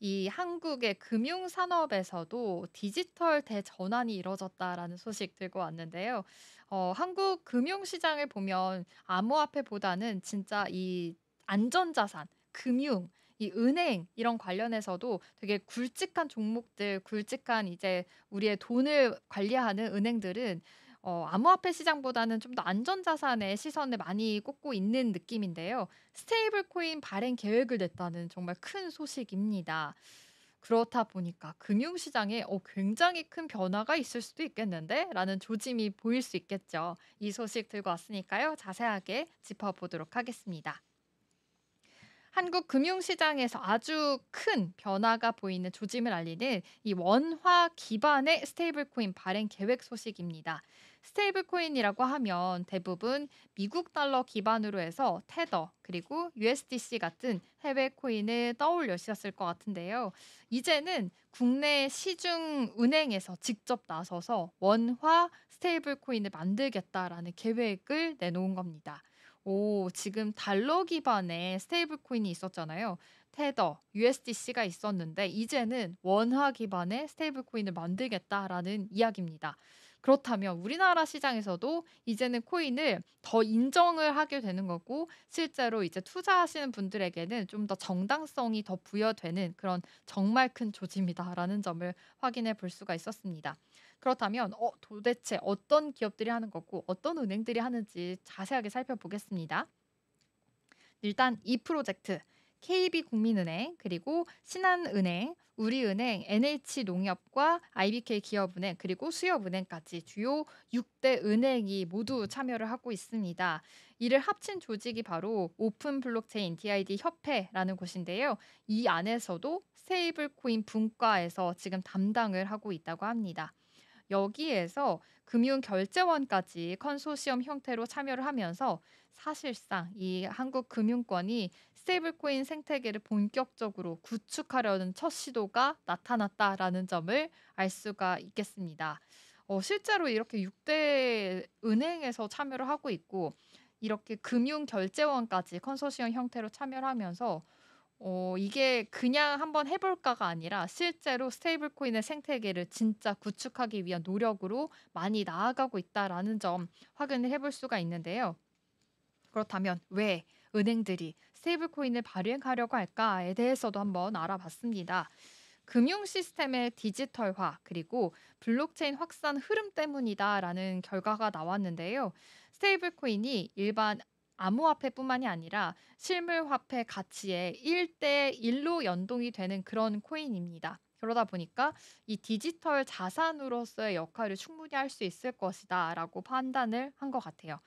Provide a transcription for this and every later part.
이 한국의 금융 산업에서도 디지털 대전환이 이뤄졌다라는 소식 들고 왔는데요. 한국 금융 시장을 보면 암호화폐보다는 진짜 이 안전자산, 금융, 이 은행 이런 관련해서도 되게 굵직한 종목들, 굵직한 이제 우리의 돈을 관리하는 은행들은 암호화폐 시장보다는 좀 더 안전자산에 시선을 많이 꽂고 있는 느낌인데요. 스테이블 코인 발행 계획을 냈다는 정말 큰 소식입니다. 그렇다 보니까 '금융시장에 굉장히 큰 변화가 있을 수도 있겠는데?' 라는 조짐이 보일 수 있겠죠. 이 소식 들고 왔으니까요. 자세하게 짚어보도록 하겠습니다. 한국 금융시장에서 아주 큰 변화가 보이는 조짐을 알리는 이 원화 기반의 스테이블 코인 발행 계획 소식입니다. 스테이블 코인이라고 하면 대부분 미국 달러 기반으로 해서 테더 그리고 USDC 같은 해외 코인을 떠올리셨을 것 같은데요. 이제는 국내 시중 은행에서 직접 나서서 원화 스테이블 코인을 만들겠다라는 계획을 내놓은 겁니다. 지금 달러 기반의 스테이블 코인이 있었잖아요. 테더, USDC가 있었는데 이제는 원화 기반의 스테이블 코인을 만들겠다라는 이야기입니다. 그렇다면 우리나라 시장에서도 이제는 코인을 더 인정을 하게 되는 거고 실제로 이제 투자하시는 분들에게는 좀 더 정당성이 더 부여되는 그런 '정말 큰 조짐이다.'라는 점을 확인해 볼 수가 있었습니다. 그렇다면 도대체 어떤 기업들이 하는 거고 어떤 은행들이 하는지 자세하게 살펴보겠습니다. 일단 이 프로젝트 KB국민은행 그리고 신한은행, 우리은행, NH농협과 IBK 기업은행 그리고 수협은행까지 주요 6대 은행이 모두 참여를 하고 있습니다. 이를 합친 조직이 바로 오픈 블록체인 DID 협회라는 곳인데요. 이 안에서도 스테이블 코인 분과에서 지금 담당을 하고 있다고 합니다. 여기에서 금융결제원까지 컨소시엄 형태로 참여를 하면서 사실상 이 한국 금융권이 스테이블코인 생태계를 본격적으로 구축하려는 첫 시도가 나타났다라는 점을 알 수가 있겠습니다. 실제로 이렇게 6대 은행에서 참여를 하고 있고 이렇게 금융결제원까지 컨소시엄 형태로 참여를 하면서 이게 그냥 '한번 해 볼까.'가 아니라 실제로 스테이블 코인의 생태계를 진짜 구축하기 위한 노력으로 많이 나아가고 있다라는 점 확인을 해볼 수가 있는데요. 그렇다면 왜 은행들이 스테이블 코인을 발행하려고 할까에 대해서도 한번 알아봤습니다. 금융 시스템의 디지털화 그리고 블록체인 확산 흐름 때문이다라는 결과가 나왔는데요. 스테이블 코인이 일반 암호화폐뿐만이 아니라 실물 화폐 가치의 1대 1로 연동이 되는 그런 코인입니다. 그러다 보니까 이 디지털 자산으로서의 역할을 충분히 할 수 있을 것이다라고 판단을 한 것 같아요.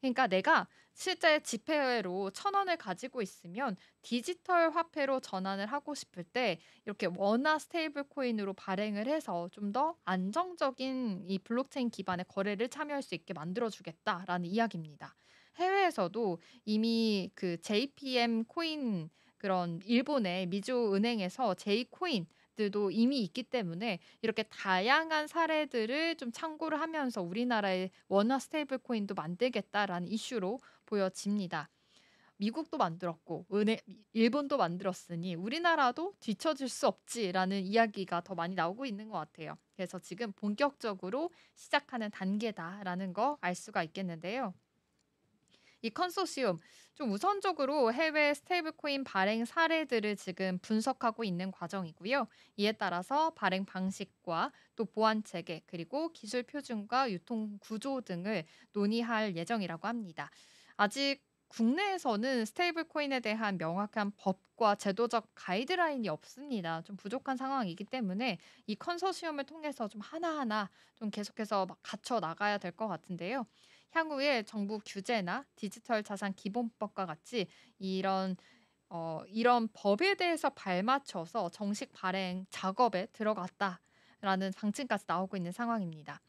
그러니까 내가 실제 지폐로 1,000원을 가지고 있으면 디지털 화폐로 전환을 하고 싶을 때 이렇게 원화 스테이블 코인으로 발행을 해서 좀 더 안정적인 이 블록체인 기반의 거래를 참여할 수 있게 만들어 주겠다라는 이야기입니다. 해외에서도 이미 그 JPM 코인 그런 일본의 미주 은행에서 J코인들도 이미 있기 때문에 이렇게 다양한 사례들을 좀 참고를 하면서 '우리나라의 원화 스테이블 코인도 만들겠다.'라는 이슈로 보여집니다. 미국도 만들었고 일본도 만들었으니 '우리나라도 뒤처질 수 없지.'라는 이야기가 더 많이 나오고 있는 것 같아요. 그래서 지금 '본격적으로 시작하는 단계다.'라는 거 알 수가 있겠는데요. 이 컨소시엄 좀 우선적으로 해외 스테이블 코인 발행 사례들을 지금 분석하고 있는 과정이고요. 이에 따라서 발행 방식과 또 보안 체계 그리고 기술 표준과 유통 구조 등을 논의할 예정이라고 합니다. 아직 국내에서는 스테이블 코인에 대한 명확한 법과 제도적 가이드라인이 없습니다. 좀 부족한 상황이기 때문에 이 컨소시엄을 통해서 좀 하나하나 좀 계속해서 막 갖춰 나가야 될 것 같은데요. 향후에 정부 규제나 디지털 자산 기본법과 같이 이런 이런 법에 대해서 발맞춰서 정식 발행 작업에 들어갔다라는 방침까지 나오고 있는 상황입니다.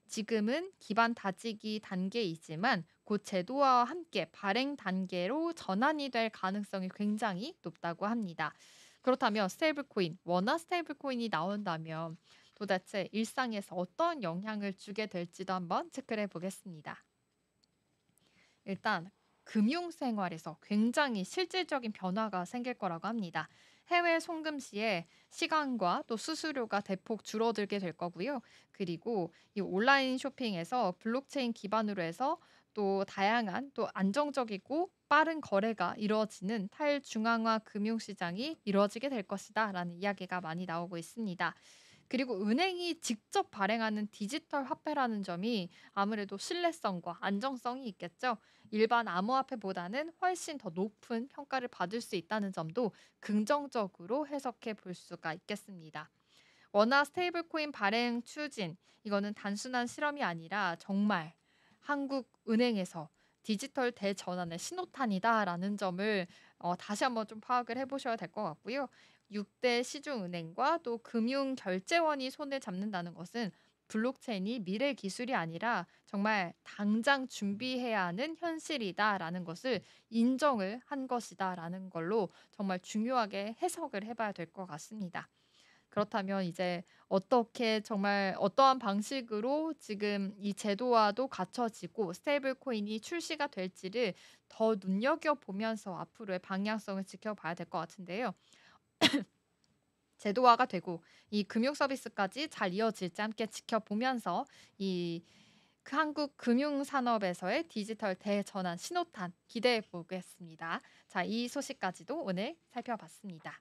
지금은 기반 다지기 단계이지만 곧 제도화와 함께 발행 단계로 전환이 될 가능성이 굉장히 높다고 합니다. 그렇다면 스테이블 코인, 원화 스테이블 코인이 나온다면 도대체 일상에서 어떤 영향을 주게 될지도 한번 체크를 해 보겠습니다. 일단 금융 생활에서 굉장히 실질적인 변화가 생길 거라고 합니다. 해외 송금 시에 시간과 또 수수료가 대폭 줄어들게 될 거고요. 그리고 이 온라인 쇼핑에서 블록체인 기반으로 해서 또 다양한 또 안정적이고 빠른 거래가 이루어지는 탈중앙화 금융시장이 이루어지게 될 것이다라는 이야기가 많이 나오고 있습니다. 그리고 은행이 직접 발행하는 디지털 화폐라는 점이 아무래도 신뢰성과 안정성이 있겠죠. 일반 암호화폐보다는 훨씬 더 높은 평가를 받을 수 있다는 점도 긍정적으로 해석해 볼 수가 있겠습니다. 원화 스테이블 코인 발행 추진 이거는 단순한 실험이 아니라 정말 한국 은행에서 디지털 대전환의 신호탄이다라는 점을 다시 한번 좀 파악을 해 보셔야 될 것 같고요. 6대 시중은행과 또 금융결제원이 손을 잡는다는 것은 블록체인이 미래 기술이 아니라 정말 당장 준비해야 하는 현실이다라는 것을 인정을 한 것이다라는 걸로 정말 중요하게 해석을 해 봐야 될 것 같습니다. 그렇다면 이제 어떻게 정말 어떠한 방식으로 지금 이 제도화도 갖춰지고 스테이블 코인이 출시가 될지를 더 눈여겨 보면서 앞으로의 방향성을 지켜봐야 될 것 같은데요. 제도화가 되고 이 금융 서비스까지 잘 이어질지 함께 지켜보면서 이 한국 금융 산업에서의 디지털 대전환 신호탄 기대해 보겠습니다. 자, 이 소식까지도 오늘 살펴봤습니다.